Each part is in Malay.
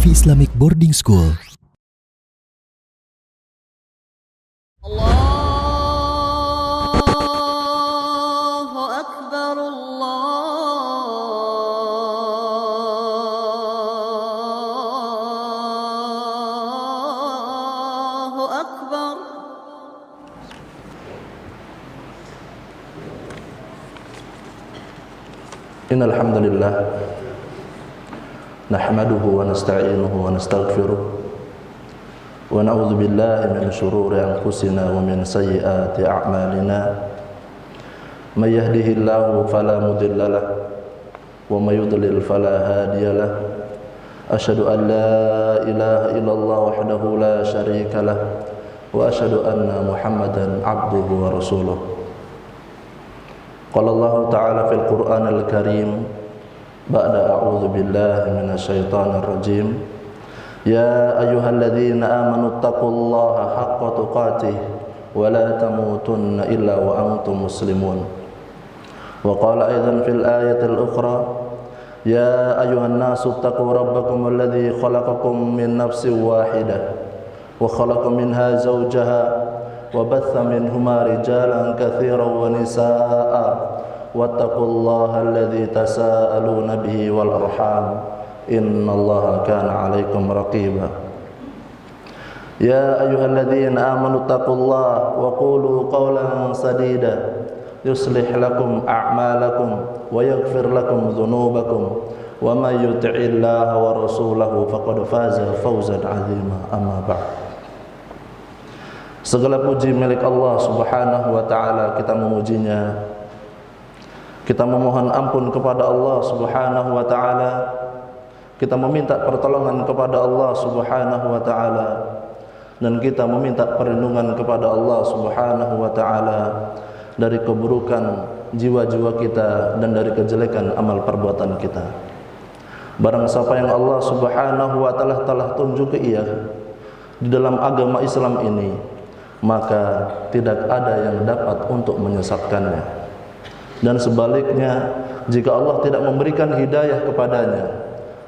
Sufi Islamic Boarding School. Allahu Akbar, Allahu Akbar. Innal hamdalillah nahmaduhu wa nasta'inuhu wa nastaghfiruh wa na'udzu billahi min shururi anfusina wa min sayyiati a'malina may yahdihillahu fala mudilla lahu wa may yudlil fala hadiya lahu asyhadu an la ilaha illallah wahdahu la syarika lahu wa asyhadu anna muhammadan abduhu wa rasuluh. Qala Allah ta'ala fil Qur'anil Karim ba'da a'udzu billahi minasyaitonir rajim ya ayyuhalladzina amanu taqullaha haqqa tuqatih wa la tamutunna illa wa antum muslimun. Wa qala aidan fil ayatil ukhra ya ayyuhan nasu taqu rabbakum alladzi khalaqakum min nafsin wahidah wa khalaqa minha zawjaha وبث منهما رجالا كثيرا ونساء واتقوا الله الذي تساءلون به والأرحام إن الله كان عليكم رقيبا يا أيها الذين آمنوا اتقوا الله وقولوا قولا سديدا يصلح لكم أعمالكم ويغفر لكم ذنوبكم ومن يطع الله ورسوله فقد فاز فوزا عظيما أما بعد. Segala puji milik Allah Subhanahu wa ta'ala, kita memujinya, kita memohon ampun kepada Allah Subhanahu wa ta'ala, kita meminta pertolongan kepada Allah Subhanahu wa ta'ala, dan kita meminta perlindungan kepada Allah Subhanahu wa ta'ala dari keburukan jiwa-jiwa kita dan dari kejelekan amal perbuatan kita. Barang siapa yang Allah Subhanahu wa ta'ala telah tunjuk ke ia di dalam agama Islam ini, maka tidak ada yang dapat untuk menyesatkannya. Dan sebaliknya, jika Allah tidak memberikan hidayah kepadanya,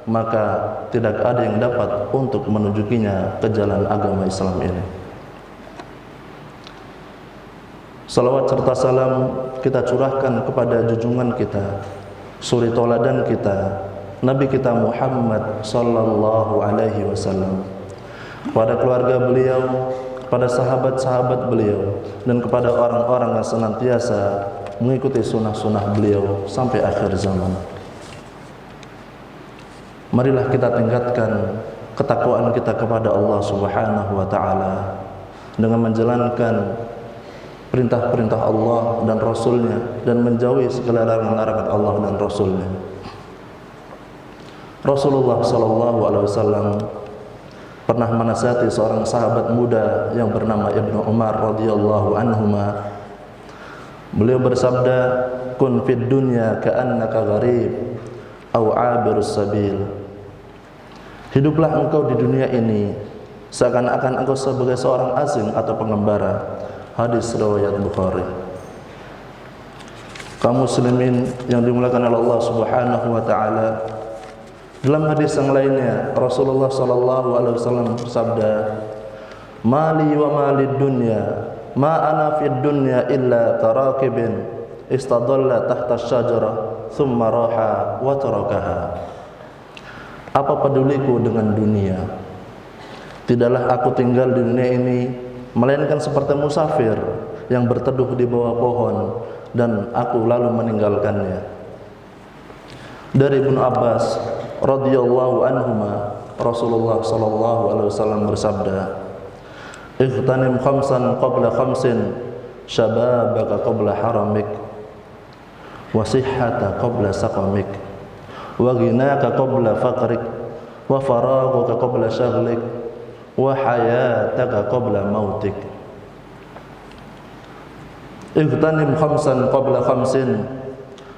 maka tidak ada yang dapat untuk menunjukinya ke jalan agama Islam ini. Salawat serta salam kita curahkan kepada junjungan kita, suri toladan kita, Nabi kita Muhammad sallallahu alaihi wasallam, kepada keluarga beliau, kepada sahabat-sahabat beliau, dan kepada orang-orang yang senantiasa mengikuti sunnah-sunnah beliau sampai akhir zaman. Marilah kita tingkatkan ketakwaan kita kepada Allah Subhanahu wa ta'ala dengan menjalankan perintah-perintah Allah dan Rasulnya, dan menjauhi segala larangan-larangan Allah dan Rasulnya. Rasulullah sallallahu alaihi wasallam pernah menasihati seorang sahabat muda yang bernama Ibnu Umar radhiyallahu anhuma. Beliau bersabda, "Kun fid dunya ka'annaka gharib aw 'abirus sabil." Hiduplah engkau di dunia ini seakan-akan engkau sebagai seorang asing atau pengembara. Hadis riwayat Bukhari. Kaum muslimin yang dimuliakan oleh Allah Subhanahu wa ta'ala, dalam hadis yang lainnya Rasulullah sallallahu alaihi wasallam bersabda, "Mali wa malid dunya, ma ana fid dunya illa karakibin istadalla tahta asy-syajarah thumma raha wa tarakaha." Apa peduliku dengan dunia? Tidaklah aku tinggal di dunia ini melainkan seperti musafir yang berteduh di bawah pohon dan aku lalu meninggalkannya. Dari Ibnu Abbas radhiyallahu anhuma, Rasulullah sallallahu alaihi wasallam bersabda, "Ightanim khamsan qabla khamsin, syababaka qabla haramik, wa sihhata qabla saqamik, wa ghinaka qabla faqrik, wa faraghuka qabla shaghlik, wa hayataka qabla mautik." Ightanim khamsan qabla khamsin,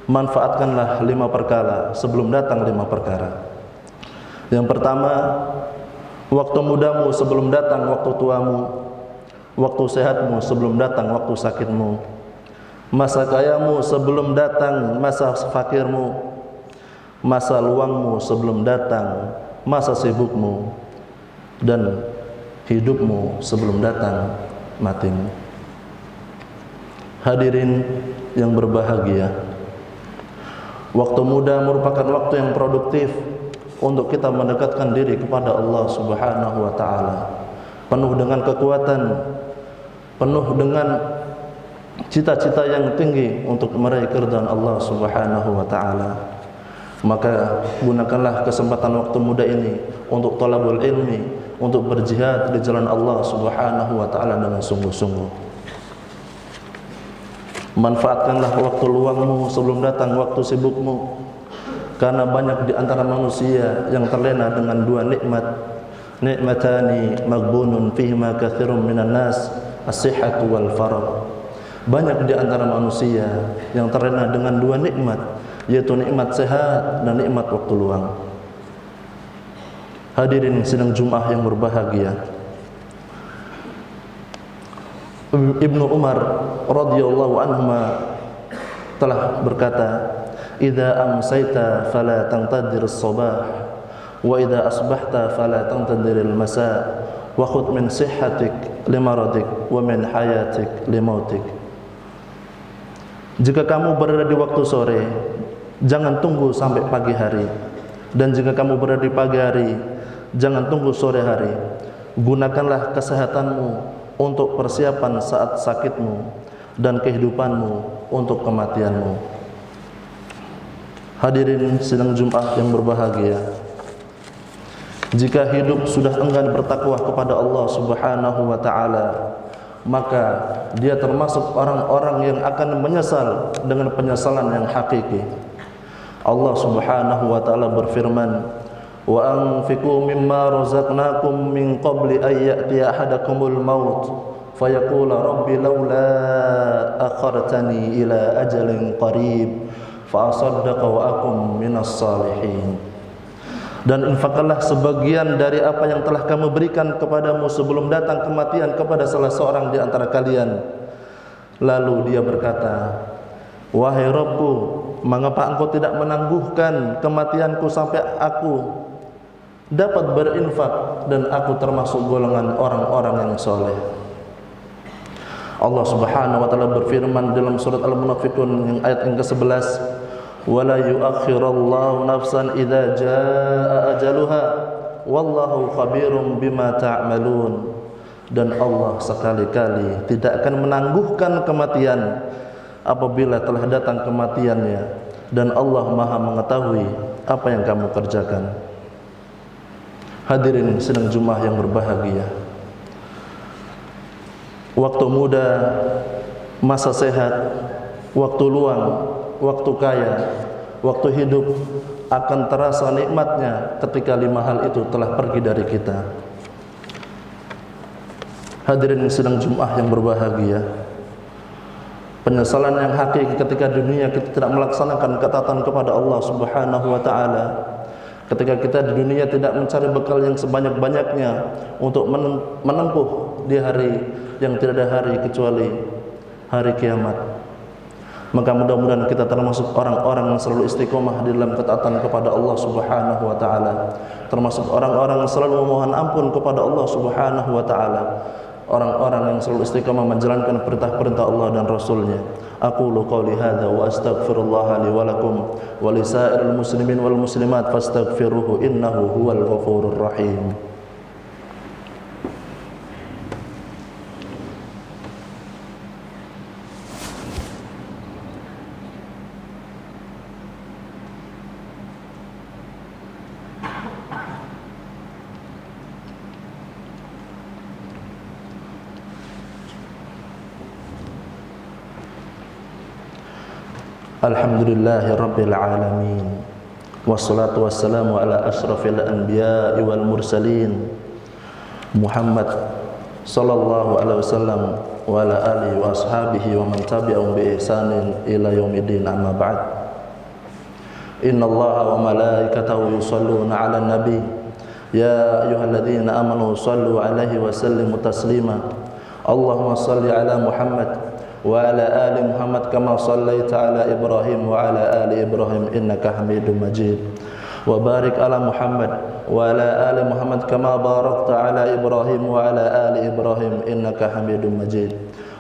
manfaatkanlah 5 perkara sebelum datang 5 perkara. Yang pertama, waktu mudamu sebelum datang waktu tuamu, waktu sehatmu sebelum datang waktu sakitmu, masa kayamu sebelum datang masa fakirmu, masa luangmu sebelum datang masa sibukmu dan hidupmu sebelum datang matimu. Hadirin yang berbahagia, waktu muda merupakan waktu yang produktif untuk kita mendekatkan diri kepada Allah Subhanahu wa taala. Penuh dengan kekuatan, penuh dengan cita-cita yang tinggi untuk meraih keridhaan Allah Subhanahu wa taala. Maka gunakanlah kesempatan waktu muda ini untuk talabul ilmi, untuk berjihad di jalan Allah Subhanahu wa taala dengan sungguh-sungguh. Manfaatkanlah waktu luangmu sebelum datang waktu sibukmu, karena banyak di antara manusia yang terlena dengan dua nikmat. Nikmatani maghbunun fihima katsirun minan nas, as-sihhatu wal faragh. Banyak di antara manusia yang terlena dengan dua nikmat, yaitu nikmat sehat dan nikmat waktu luang. Hadirin sidang Jumat yang berbahagia, Ibnu Umar radhiyallahu anhuma telah berkata, "Idza amsayta fala tantadir as-sabah, wa idza asbahta fala tantadir al-masa, wa khudh min sihhatik limaradik wa min hayatik limautik." Jika kamu berada di waktu sore, jangan tunggu sampai pagi hari, dan jika kamu berada di pagi hari, jangan tunggu sore hari. Gunakanlah kesehatanmu untuk persiapan saat sakitmu dan kehidupanmu untuk kematianmu. Hadirin sidang Jumat yang berbahagia, jika hidup sudah enggan bertakwa kepada Allah Subhanahu wa taala, maka dia termasuk orang-orang yang akan menyesal dengan penyesalan yang hakiki. Allah Subhanahu wa taala berfirman, "Wa anfiqu mimma razaqnakum min qabli an ya'tiya ahadakumul maut fayaqula rabbi laula akhartani ila ajalin qarib fa asaddaqa wa akum minas salihin." Dan infakkanlah sebagian dari apa yang telah kami berikan kepadamu sebelum datang kematian kepada salah seorang di antara kalian. Lalu dia berkata, "Wahai Rabbku, mengapa engkau tidak menangguhkan kematianku sampai aku dapat berinfak dan aku termasuk golongan orang-orang yang soleh." Allah Subhanahu wa taala berfirman dalam surat Al-Munafiqun yang ayat yang ke-11, "Wala yu'akhirallahu nafsan idza jaa ajaluha wallahu khabirum bima ta'malun." Dan Allah sekali-kali tidak akan menangguhkan kematian apabila telah datang kematiannya, dan Allah Maha mengetahui apa yang kamu kerjakan. Hadirin sidang Jumat yang berbahagia, waktu muda, masa sehat, waktu luang, waktu kaya, waktu hidup akan terasa nikmatnya ketika 5 hal itu telah pergi dari kita. Hadirin sidang Jumat yang berbahagia, penyesalan yang hakiki ketika dunia kita tidak melaksanakan ketaatan kepada Allah Subhanahu wa taala. Ketika kita di dunia tidak mencari bekal yang sebanyak-banyaknya untuk menempuh di hari yang tidak ada hari kecuali hari kiamat. Maka mudah-mudahan kita termasuk orang-orang yang selalu istiqomah di dalam ketaatan kepada Allah Subhanahu wa taala, termasuk orang-orang yang selalu memohon ampun kepada Allah Subhanahu wa taala, orang-orang yang selalu istiqamah menjalankan perintah-perintah Allah dan Rasulnya. Aqulu qawli hadza wa astaghfirullah li wa lakum wa li sa'iril muslimin wal muslimat fastaghfiruhu innahu huwal ghafurur rahim. Alhamdulillahi rabbil alamin, wassalatu wassalamu ala ashrafil anbiya'i wal mursalin, Muhammad sallallahu alaihi wasallam wa ala alihi wa ashabihi wa man tabi'ahum bi ihsanin ila yaumiddin, amma ba'd. Innallaha wa malaikatahu yusholluna 'alan nabi, ya ayyuhalladzina amanu shallu 'alaihi wa sallimu taslima. Allahumma shalli 'ala Muhammad wa ala ali Muhammad kama shallaita ala Ibrahim wa ala ali Ibrahim innaka Hamidum Majid. وبارك على محمد وعلى آل محمد كما باركت على إبراهيم وعلى آل إبراهيم إنك حميد مجيد.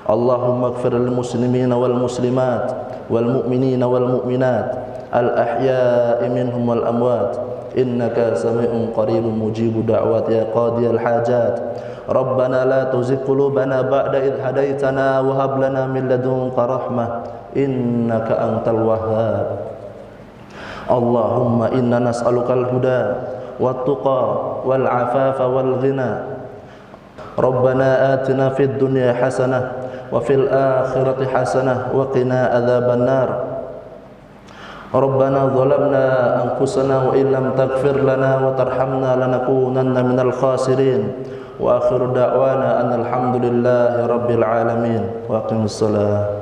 اللهم اغفر للمسلمين والمسلمات والمؤمنين والمؤمنات الأحياء منهم والأموات إنك سميع قريب مجيب دعوات يا قاضي الحاجات. ربنا لا تزغ قلوبنا بعد إذ هديتنا وهب لنا من لدنك رحمة إنك أنت الوهاب. اللهم إنا نسألك الهدى والتقى والعفاف والغنى. ربنا آتنا في الدنيا حسنة وفي الآخرة حسنة وقنا عذاب النار. ربنا ظلمنا أنفسنا وإن لم تغفر لنا وترحمنا لنكونن من الخاسرين. وآخر دعوانا أن الحمد لله رب العالمين. وأقم الصلاة.